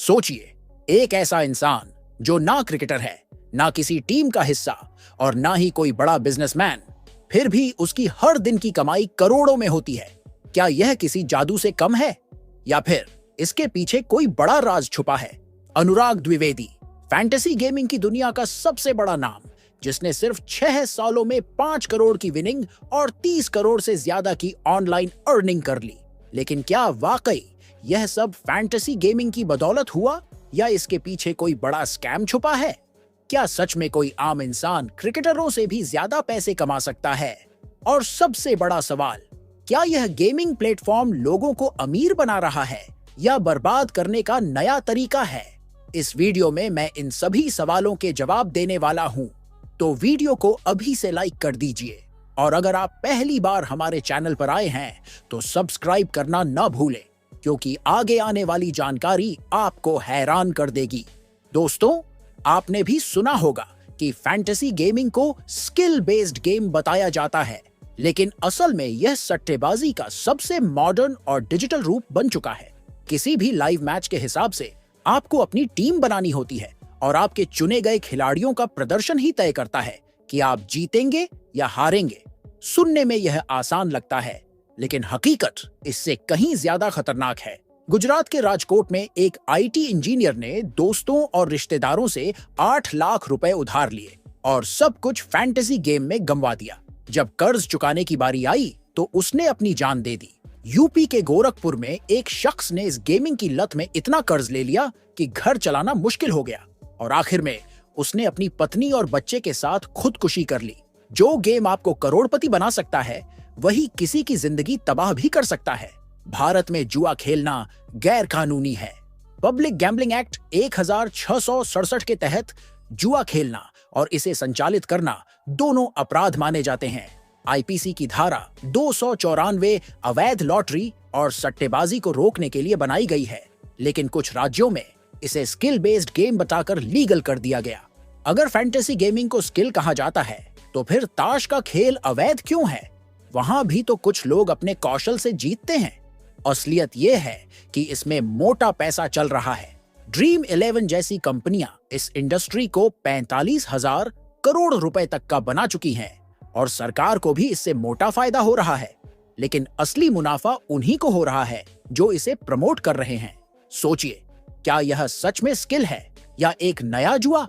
सोचिए, एक ऐसा इंसान जो ना क्रिकेटर है, ना किसी टीम का हिस्सा और ना ही कोई बड़ा बिजनेसमैन, फिर भी उसकी हर दिन की कमाई करोड़ों में होती है। क्या यह किसी जादू से कम है या फिर इसके पीछे कोई बड़ा राज छुपा है? अनुराग द्विवेदी, फैंटेसी गेमिंग की दुनिया का सबसे बड़ा नाम, जिसने सिर्फ 6 सालों में 5 करोड़ की विनिंग और 30 करोड़ से ज्यादा की ऑनलाइन अर्निंग कर ली। लेकिन क्या वाकई यह सब फैंटेसी गेमिंग की बदौलत हुआ या इसके पीछे कोई बड़ा स्कैम छुपा है? क्या सच में कोई आम इंसान क्रिकेटरों से भी ज्यादा पैसे कमा सकता है? और सबसे बड़ा सवाल, क्या यह गेमिंग प्लेटफॉर्म लोगों को अमीर बना रहा है या बर्बाद करने का नया तरीका है? इस वीडियो में मैं इन सभी सवालों के जवाब देने वाला हूं, तो वीडियो को अभी से लाइक कर दीजिए और अगर आप पहली बार हमारे चैनल पर आए हैं तो सब्सक्राइब करना न भूलें, क्योंकि आगे आने वाली जानकारी आपको हैरान कर देगी। दोस्तों, आपने भी सुना होगा कि फैंटेसी गेमिंग को स्किल बेस्ड गेम बताया जाता है, लेकिन असल में यह सट्टेबाजी का सबसे मॉडर्न और डिजिटल रूप बन चुका है। किसी भी लाइव मैच के हिसाब से आपको अपनी टीम बनानी होती है और आपके चुने गए खिलाड़ियों का प्रदर्शन ही तय करता है कि आप जीतेंगे या हारेंगे। सुनने में यह आसान लगता है, लेकिन हकीकत इससे कहीं ज्यादा खतरनाक है। गुजरात के राजकोट में एक आईटी इंजीनियर ने दोस्तों और रिश्तेदारों से 8 लाख रुपए उधार लिए और सब कुछ फैंटेसी गेम में गंवा दिया। जब कर्ज चुकाने की बारी आई तो उसने अपनी जान दे दी। यूपी के गोरखपुर में एक शख्स ने इस गेमिंग की लत में इतना कर्ज ले लिया कि घर चलाना मुश्किल हो गया और आखिर में उसने अपनी पत्नी और बच्चे के साथ खुदकुशी कर ली। जो गेम आपको करोड़पति बना सकता है, वही किसी की जिंदगी तबाह भी कर सकता है। भारत में जुआ खेलना गैर कानूनी है। पब्लिक गैम्बलिंग एक्ट 1667 के तहत जुआ खेलना और इसे संचालित करना दोनों अपराध माने जाते हैं। आईपीसी की धारा 294 अवैध लॉटरी और सट्टेबाजी को रोकने के लिए बनाई गई है, लेकिन कुछ राज्यों में इसे स्किल बेस्ड गेम बताकर लीगल कर दिया गया। अगर फैंटेसी गेमिंग को स्किल कहा जाता है, तो फिर ताश का खेल अवैध क्यों है? वहां भी तो कुछ लोग अपने कौशल से जीतते हैं। असलियत यह है कि इसमें मोटा पैसा चल रहा है। ड्रीम 11 जैसी कंपनियां इस इंडस्ट्री को 45,000 करोड़ रुपए तक का बना चुकी हैं और सरकार को भी इससे मोटा फायदा हो रहा है। लेकिन असली मुनाफा उन्हीं को हो रहा है जो इसे प्रमोट कर रहे हैं। सोचिए, क्या यह सच में स्किल है या एक नया जुआ?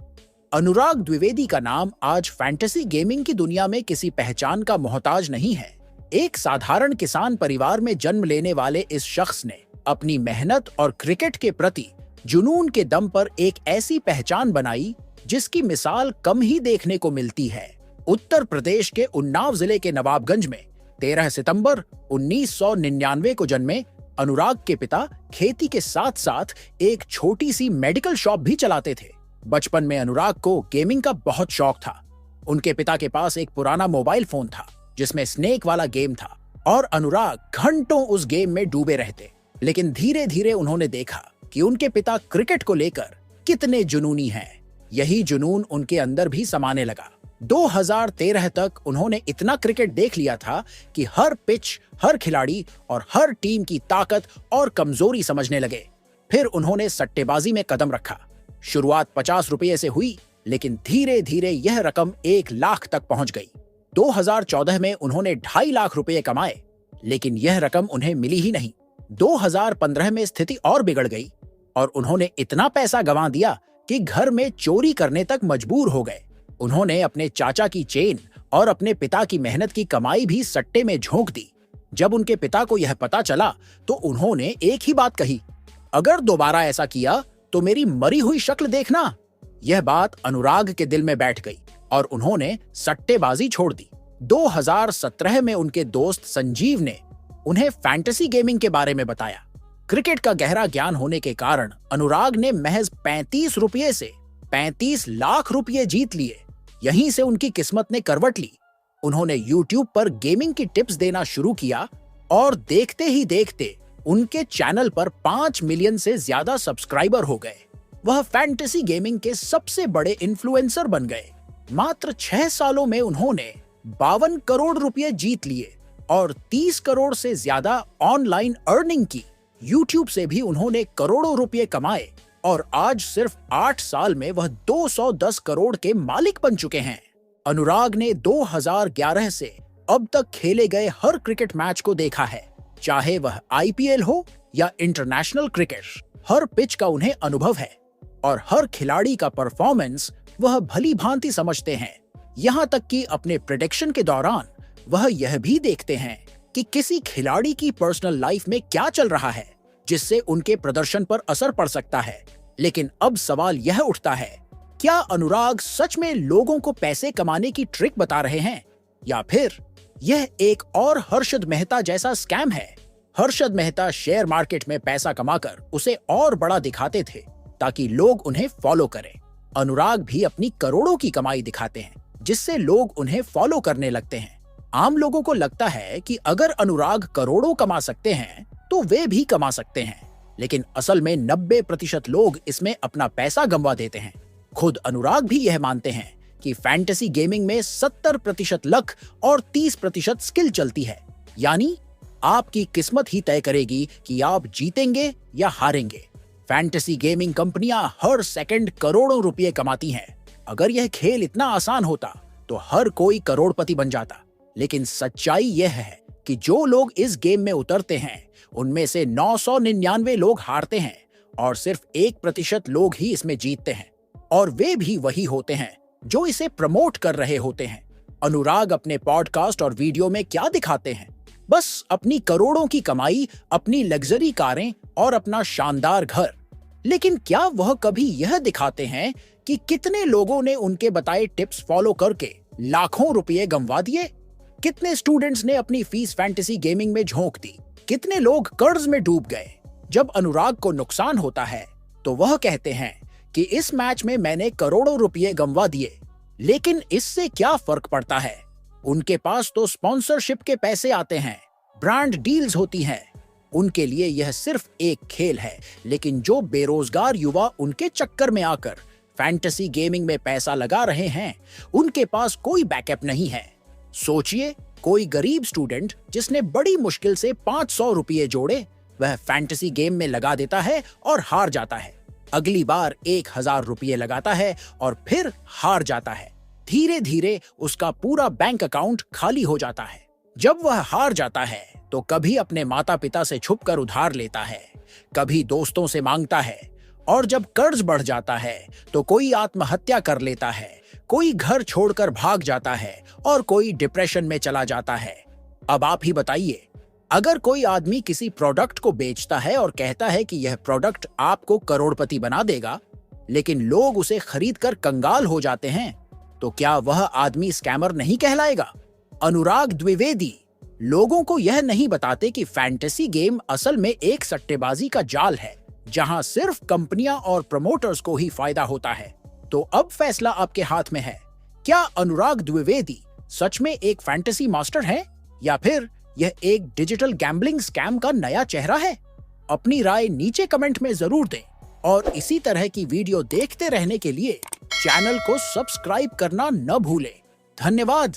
अनुराग द्विवेदी का नाम आज फैंटेसी गेमिंग की दुनिया में किसी पहचान का मोहताज नहीं है। एक साधारण किसान परिवार में जन्म लेने वाले इस शख्स ने अपनी मेहनत और क्रिकेट के प्रति जुनून के दम पर एक ऐसी पहचान बनाई जिसकी मिसाल कम ही देखने को मिलती है। उत्तर प्रदेश के उन्नाव जिले के नवाबगंज में 13 सितंबर 1999 को जन्मे अनुराग के पिता खेती के साथ साथ एक छोटी सी मेडिकल शॉप भी चलाते थे। बचपन में अनुराग को गेमिंग का बहुत शौक था। उनके पिता के पास एक पुराना मोबाइल फोन था जिसमें स्नेक वाला गेम था और अनुराग घंटों उस गेम में डूबे रहते। लेकिन धीरे धीरे उन्होंने देखा कि उनके पिता क्रिकेट को लेकर कितने जुनूनी हैं। यही जुनून उनके अंदर भी समाने लगा। 2013 तक उन्होंने इतना क्रिकेट देख लिया था कि हर पिच, हर खिलाड़ी और हर टीम की ताकत और कमजोरी समझने लगे। फिर उन्होंने सट्टेबाजी में कदम रखा। शुरुआत 50 रुपये से हुई, लेकिन धीरे धीरे यह रकम 1 लाख तक पहुंच गई। 2014 में उन्होंने 2.5 लाख रुपये कमाए, लेकिन यह रकम उन्हें मिली ही नहीं। 2015 में स्थिति और बिगड़ गई और उन्होंने इतना पैसा गंवा दिया कि घर में चोरी करने तक मजबूर हो गए। उन्होंने अपने चाचा की चेन और अपने पिता की मेहनत की कमाई भी सट्टे में झोंक दी। जब उनके पिता को यह पता चला तो उन्होंने एक ही बात कही, अगर दोबारा ऐसा किया तो मेरी मरी हुई शक्ल देखना। यह बात अनुराग के दिल में बैठ गई और उन्होंने सट्टेबाजी छोड़ दी। 2017 में उनके दोस्त संजीव ने उन्हें फैंटेसी गेमिंग के बारे में बताया। क्रिकेट का गहरा ज्ञान होने के कारण अनुराग ने महज 35 रुपये से 35 लाख रुपये जीत लिए। यहीं से उनकी किस्मत ने करवट ली। उन्होंने YouTube पर गेमिंग की टिप्स देना शुरू किया और देखते ही देखते उनके चैनल पर 5 मिलियन से ज्यादा सब्सक्राइबर हो गए। वह फैंटेसी गेमिंग के सबसे बड़े इन्फ्लुएंसर बन गए। मात्र 6 सालों में उन्होंने 52 करोड़ रुपए जीत लिए और 30 करोड़ से ज्यादा ऑनलाइन अर्निंग की। YouTube से भी उन्होंने करोड़ों रुपए कमाए। और आज सिर्फ 8 साल में वह 210 करोड़ के मालिक बन चुके हैं। अनुराग ने 2011 से अब तक खेले गए हर क्रिकेट मैच को देखा है, चाहे वह आईपीएल हो या इंटरनेशनल क्रिकेट। हर पिच का उन्हें अनुभव है और हर खिलाड़ी का परफॉर्मेंस वह भली भांति समझते हैं। यहाँ तक कि अपने प्रेडिक्शन के दौरान वह यह भी देखते हैं कि किसी खिलाड़ी की पर्सनल लाइफ में क्या चल रहा है, जिससे उनके प्रदर्शन पर असर पड़ सकता है। लेकिन अब सवाल यह उठता है, क्या अनुराग सच में लोगों को पैसे कमाने की ट्रिक बता रहे हैं, या फिर यह एक और हर्षद मेहता जैसा स्कैम है? हर्षद मेहता शेयर मार्केट में पैसा कमाकर उसे और बड़ा दिखाते थे ताकि लोग उन्हें फॉलो करें। अनुराग भी अपनी करोड़ों की कमाई दिखाते हैं, जिससे लोग उन्हें फॉलो करने लगते हैं। आम लोगों को लगता है कि अगर अनुराग करोड़ों कमा सकते हैं तो वे भी कमा सकते हैं, लेकिन असल में 90% लोग इसमें अपना पैसा गंवा देते हैं। खुद अनुराग भी यह मानते हैं कि फैंटेसी गेमिंग में 70% लक और 30% स्किल चलती है, यानी आपकी किस्मत ही तय करेगी कि आप जीतेंगे या हारेंगे। फैंटेसी गेमिंग कंपनियां हर सेकंड करोड़ों रुपए कमाती हैं। अगर यह खेल इतना आसान होता तो हर कोई करोड़पति बन जाता। लेकिन सच्चाई यह है कि जो लोग इस गेम में उतरते हैं उनमें से 999 लोग हारते हैं और सिर्फ 1% लोग ही इसमें जीतते हैं, और वे भी वही होते हैं जो इसे प्रमोट कर रहे होते हैं। अनुराग अपने पॉडकास्ट और वीडियो में क्या दिखाते हैं? बस अपनी करोड़ों की कमाई, अपनी लग्जरी कारें और अपना शानदार घर। लेकिन क्या वह कभी यह दिखाते हैं कि कितने लोगों ने उनके बताए टिप्स फॉलो करके लाखों रुपए गंवा दिए? कितने स्टूडेंट्स ने अपनी फीस फैंटेसी गेमिंग में झोंक दी? कितने लोग कर्ज में डूब गए? जब अनुराग को नुकसान होता है तो वह कहते हैं कि इस मैच में मैंने करोड़ों रुपए गंवा दिए, लेकिन इससे क्या फर्क पड़ता है? उनके पास तो स्पॉन्सरशिप के पैसे आते हैं, ब्रांड डील्स होती हैं। उनके लिए यह सिर्फ एक खेल है, लेकिन जो बेरोजगार युवा उनके चक्कर में आकर फैंटेसी गेमिंग में पैसा लगा रहे हैं, उनके पास कोई बैकअप नहीं है। सोचिए, कोई गरीब स्टूडेंट जिसने बड़ी मुश्किल से 500 रुपये जोड़े, वह फैंटेसी गेम में लगा देता है और हार जाता है। अगली बार 1000 रुपये लगाता है और फिर हार जाता है। धीरे धीरे उसका पूरा बैंक अकाउंट खाली हो जाता है। जब वह हार जाता है तो कभी अपने माता पिता से छुपकर उधार लेता है, कभी दोस्तों से मांगता है, और जब कर्ज बढ़ जाता है तो कोई आत्महत्या कर लेता है, कोई घर छोड़कर भाग जाता है और कोई डिप्रेशन में चला जाता है। अब आप ही बताइए, अगर कोई आदमी किसी प्रोडक्ट को बेचता है और कहता है कि यह प्रोडक्ट आपको करोड़पति बना देगा, लेकिन लोग उसे खरीदकर कंगाल हो जाते हैं, तो क्या वह आदमी स्कैमर नहीं कहलाएगा? अनुराग द्विवेदी लोगों को यह नहीं बताते कि फैंटेसी गेम असल में एक सट्टेबाजी का जाल है, जहां सिर्फ कंपनियां और प्रमोटर्स को ही फायदा होता है। तो अब फैसला आपके हाथ में है। क्या अनुराग द्विवेदी सच में एक फैंटेसी मास्टर है, या फिर यह एक डिजिटल गैम्बलिंग स्कैम का नया चेहरा है? अपनी राय नीचे कमेंट में जरूर दें, और इसी तरह की वीडियो देखते रहने के लिए चैनल को सब्सक्राइब करना न भूलें। धन्यवाद।